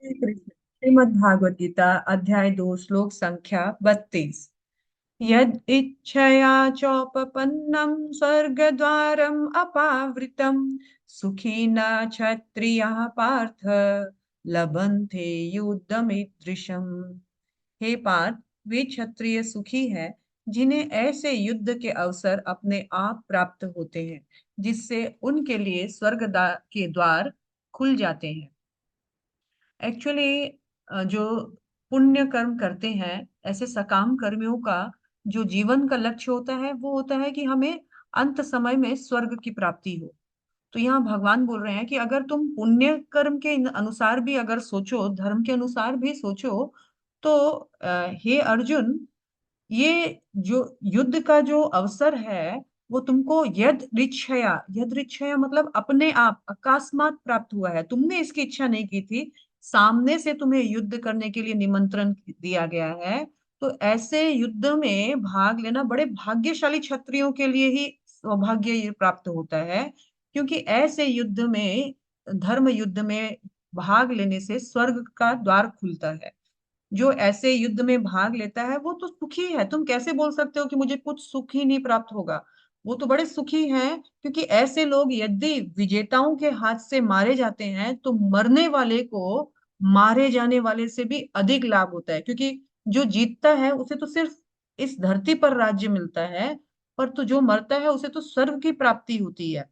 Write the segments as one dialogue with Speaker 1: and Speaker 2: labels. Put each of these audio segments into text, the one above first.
Speaker 1: श्री कृष्ण श्रीमद् भागवत गीता अध्याय 2 श्लोक संख्या 32। यद इच्छया चोपपन्नं स्वर्गद्वारम् अपावृतं सुखिनः क्षत्रियाः पार्थ लभन्ते युद्धमीदृशम्। हे पार्थ, वे क्षत्रिय सुखी है जिन्हें ऐसे युद्ध के अवसर अपने आप प्राप्त होते हैं, जिससे उनके लिए स्वर्ग के द्वार खुल जाते हैं। एक्चुअली जो पुण्य कर्म करते हैं, ऐसे सकाम कर्मियों का जो जीवन का लक्ष्य होता है वो होता है कि हमें अंत समय में स्वर्ग की प्राप्ति हो। तो यहाँ भगवान बोल रहे हैं कि अगर तुम पुण्य कर्म के अनुसार भी अगर सोचो, धर्म के अनुसार भी सोचो, तो हे अर्जुन, ये जो युद्ध का जो अवसर है वो तुमको यद रिच्छया मतलब अपने आप अकस्मात प्राप्त हुआ है। तुमने इसकी इच्छा नहीं की थी, सामने से तुम्हें युद्ध करने के लिए निमंत्रण दिया गया है। तो ऐसे युद्ध में भाग लेना बड़े भाग्यशाली क्षत्रियों के लिए ही सौभाग्य ये प्राप्त होता है, क्योंकि ऐसे युद्ध में, धर्म युद्ध में भाग लेने से स्वर्ग का द्वार खुलता है। जो ऐसे युद्ध में भाग लेता है वो तो सुखी है। तुम कैसे बोल सकते हो कि मुझे कुछ सुख ही नहीं प्राप्त होगा? वो तो बड़े सुखी हैं, क्योंकि ऐसे लोग यदि विजेताओं के हाथ से मारे जाते हैं तो मरने वाले को मारे जाने वाले से भी अधिक लाभ होता है, क्योंकि जो जीतता है उसे तो सिर्फ इस धरती पर राज्य मिलता है, पर तो जो मरता है उसे तो स्वर्ग की प्राप्ति होती है।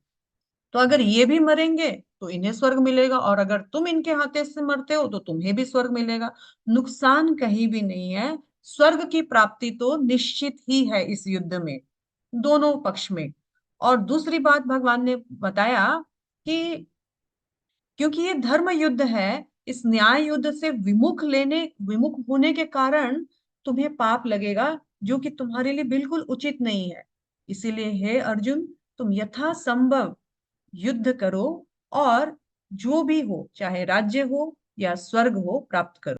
Speaker 1: तो अगर ये भी मरेंगे तो इन्हें स्वर्ग मिलेगा, और अगर तुम इनके हाथे से मरते हो तो तुम्हें भी स्वर्ग मिलेगा। नुकसान कहीं भी नहीं है। स्वर्ग की प्राप्ति तो निश्चित ही है इस युद्ध में, दोनों पक्ष में। और दूसरी बात भगवान ने बताया कि क्योंकि ये धर्म युद्ध है, इस न्याय युद्ध से विमुख होने के कारण तुम्हें पाप लगेगा, जो कि तुम्हारे लिए बिल्कुल उचित नहीं है। इसीलिए हे अर्जुन, तुम यथासंभव युद्ध करो और जो भी हो, चाहे राज्य हो या स्वर्ग हो, प्राप्त करो।